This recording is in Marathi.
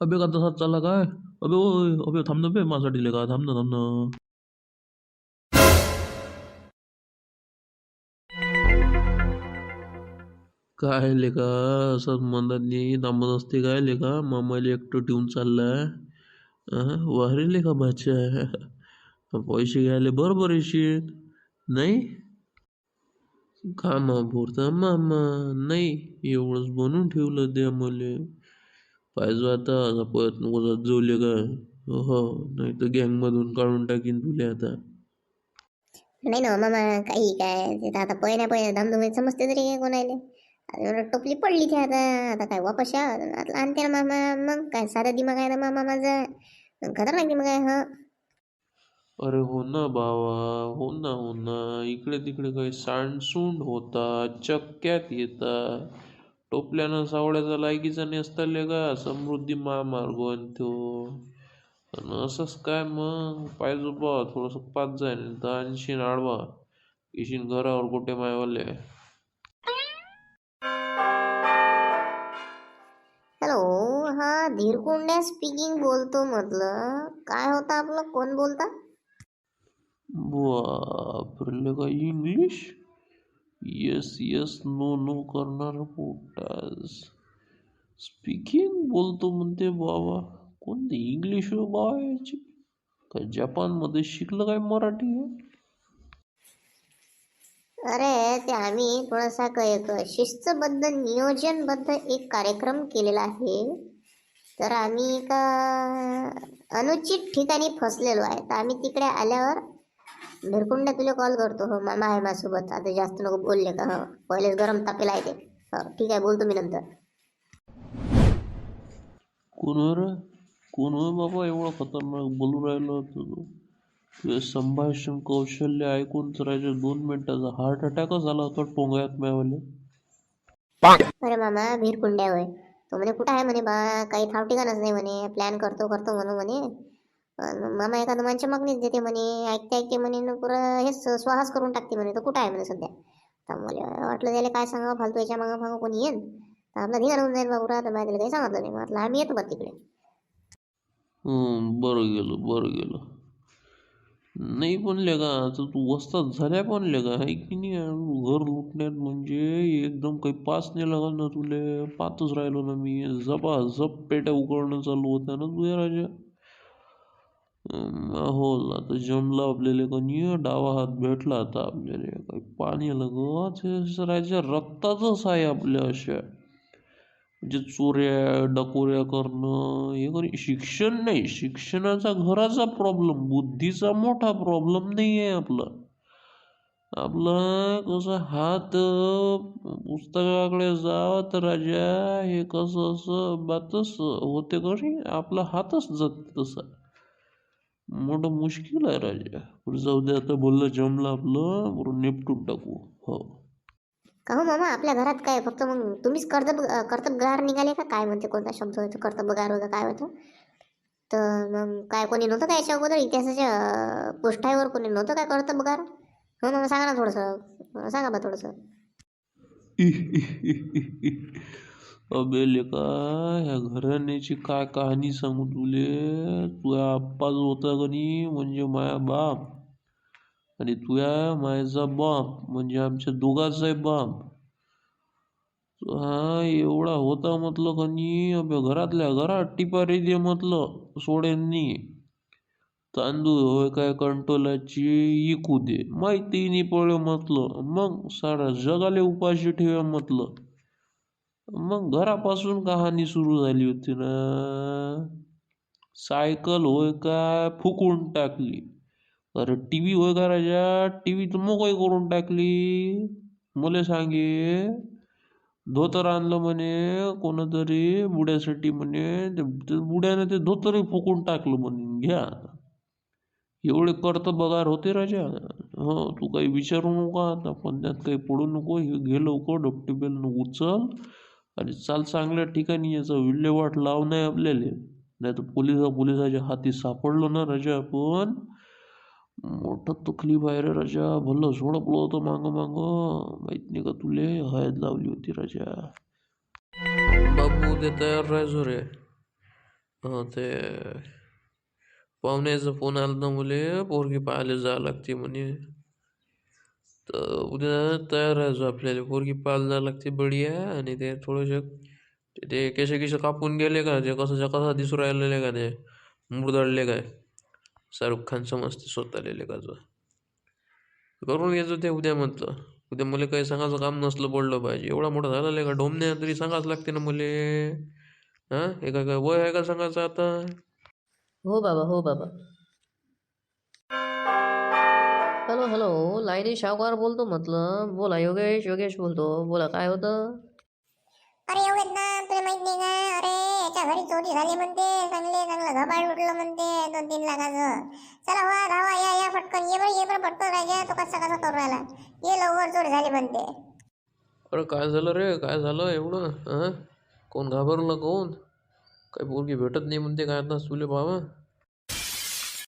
अबे का तसाच चालला काय? अबे ओय अबे थांब ना बे माझ्यासाठी लेका थांब ना थांब ना. काय लेका असं म्हणत नाही थांबत असते काय लेका मामाला एकटं ठेवून चाललाय. वारे लेका भाच्या पैसे घ्यायला बरोबर येशील नाही कामापुरता मामा नाही एवढंच बनवून ठेवलं द्या मले पाहिजे आता असा पळत नको जात जाऊ का हो नाही तर गँग मधून काढून टाकीन तुले आता. नाही ना मामा काही काय ते तर आता पहिल्या धामधुमीत समजते तरी काय कोणाले आता टोपली पडली ती आता आता काय वापस या आता आणते ना मामा मग काय साधा दिमाग आहे ना मामा माझा खतरनाक दिमाग आहे हा. अरे हो ना बाबा हो ना इकडे तिकडे काही सांडसूंड होता चक्क्यात येतात टोपल्यानं सावळ्याचा लायकीचा नेसताले का समृद्धी महामार्ग आणि तो आणि असंच काय मग पाहिजे बा थोडंसं पाच जाईल तर आणशीन आडवा येशीन घरावर कुठे मायवाले. हॅलो हा धीरकुंड्या स्पीकिंग बोलतो म्हटलं काय होतं आपलं कोण बोलता. बापरे का English yes yes no no करणार पोटास स्पीकिंग बोलतो म्हणते बाबा कोणते इंग्लिश हो बाबा याची काय जपानमध्ये शिकलं काय मराठी हे? अरे ते आम्ही थोडासा एक शिस्तबद्ध नियोजनबद्ध एक कार्यक्रम केलेला आहे तर आम्ही एका अनुचित ठिकाणी फसलेलो आहे तर आम्ही तिकडे आल्यावर भिरकुंडा तुला कॉल करतो हो मामा आहे माझ्यासोबत आता जास्त नको बोलले का हो पहिलेच गरम तापेला आहे ते हो ठीक आहे बोलतो मी नंतर. कोण हो रे कोण हो बाबा एवढं खतरनाक बोलू राहिलं होतं तू तुझे संभाषण कौशल्य ऐकून तर राहायच्या 2 मिनिटाचा हार्ट अटॅकच झाला होता टोंगयात मायवाले. अरे मामा भिरकुंड्या होय तो म्हणे कुठं आहे म्हणे बा काही ठाव ठिकाणच नाही म्हणे प्लॅन करतो करतो म्हणून म्हणे मामा एखादं माणच्या मागणीच देते म्हणे ऐकते ऐकते म्हणे न पुरं हेच स्वाहाच करून टाकते म्हणे तो कुठं आहे म्हणे सध्या. तर मला वाटलं त्याला काय सांगावं फालतू याच्या मागं मागं कोणी येईन तर आपला धिंगाणा होऊन जाईल बाबूरा तर माझ्या काही सांगितलं नाही म्हटलं आम्ही येतो बा तिकडे. बरं गेलं बरं गेलं नाही बनले का आता तू वस्तात झाल्या बनले का आहे की नाही घर लुटण्यात म्हणजे एकदम काही पास नाही लागल ना तुले पाहतच राहिलो ना मी जप पेट्या उकळणं चालू होत्या ना तुझ्या राजा. हो आता जमला आपल्याला कोणी डावा हात भेटला आता आपल्याला काही पाणी लगत राजा रक्तातच आहे आपल्या अशा म्हणजे चोऱ्या डकोऱ्या करणं हे कधी शिक्षण नाही शिक्षणाचा घराचा प्रॉब्लेम बुद्धीचा मोठा प्रॉब्लेम नाही आहे आपला. आपला कसं हात पुस्तकाकडे जावं तर राजा हे कसं असं बातच होते कशी आपला हातच जात तसा मोठं मुश्किल आहे राजा पुढे जाऊ दे आता बोललं जमलं आपलं बरोबर निपटून टाकू हो. का हो मामा आपल्या घरात काय फक्त मग तुम्हीच कर्तबगार निघाले का काय म्हणते कोणता शब्द होतो कर्तबगार होतं काय होतं तर मग काय कोणी नव्हतं काय याच्या अगोदर इतिहासाच्या पृष्ठावर कोणी नव्हतं काय कर्तबगार हो मग सांगा ना थोडंसं सांगा बा थोडंसं. अबे लेका ह्या घराण्याची काय कहाणी सांगू तुले तुझ्या आप्पा जो होता कनी म्हणजे माया बाप आणि तुझ्या मायचा बाप म्हणजे आमच्या दोघाचाही बाप हा एवढा होता म्हटलं कनी अबे घरातल्या घरात टिपारी दे म्हटलं सोडेंनी तांदूळ होय काय कंटोलाची इकू दे माहिती नाही पडलं म्हटलं मग सारा जगाले उपाशी ठेवा म्हटलं मग घरापासून कहाणी सुरू झाली होती ना. सायकल होय काय फुकून टाकली अरे टीव्ही होय का राजा टीव्ही तर मोकळी करून टाकली मुले सांगे धोतर आणलं म्हणे कोणतरी बुड्यासाठी म्हणे बुड्याने ते धोतरही फुकून टाकलं म्हणे घ्या एवढे कर्तबगार होते राजा. हो तू काही विचारू नका आता पण त्यात काही पडू नको हे घे लवकर डबटेबेल उचल आणि चाल चांगल्या ठिकाणी याचा विल्हेवाट लाव नाही आपल्याला नाही तर पोलिसाच्या हाती सापडलो ना राजा आपण मोठं तकलीफ आहे रे राजा भलं सोडपलं होतं माग माग माहित नाही का तुले हळद लावली होती राजा. बाबू ते तयार राहायचो रे ते पाहुण्याचा फोन आला ना मुले पोरगी पाहायला जावं लागते म्हणे. तर उद्या तयार राहायचो आपल्याला. पोरगी पाहायला जावं लागते बढिया. आणि ते थोडंसं ते केस कापून गेले का ते कसा दिसू राहिलेले का ते मुरदळले काय शाहरुख खान समजते स्वतःला लेखाचं. करून घ्यायचं ते उद्या म्हटलं. उद्या मला काही सांगायचं काम नसलं पडलं पाहिजे. एवढा मोठा झाला का ढोमण्या तरी सांगाच लागते ना मले. हा एका काय वय आहे का सांगायचं आता. हो बाबा, हो बाबा. हॅलो हॅलो, लाईनी शाहूकार बोलतो म्हटलं. बोला योगेश, योगेश बोलतो. बोला काय होतं? अरे एवढेच ना, तुला माहित नाही का? अरे याच्या घरी चोरी झाली म्हणते, चांगलं घबाड उठलं म्हणते 2-3 लाखाचं. चला वा धावा, या पटकन, ये बरं पटकन राजा. तो कसा करू राहिला. ये लवकर, चोरी झाली म्हणते. अरे काय झालं रे, काय झालं एवढं? हा कोण घाबरलं कोण? काही पोरगी भेटत नाही म्हणते काय आता तुले बाबा.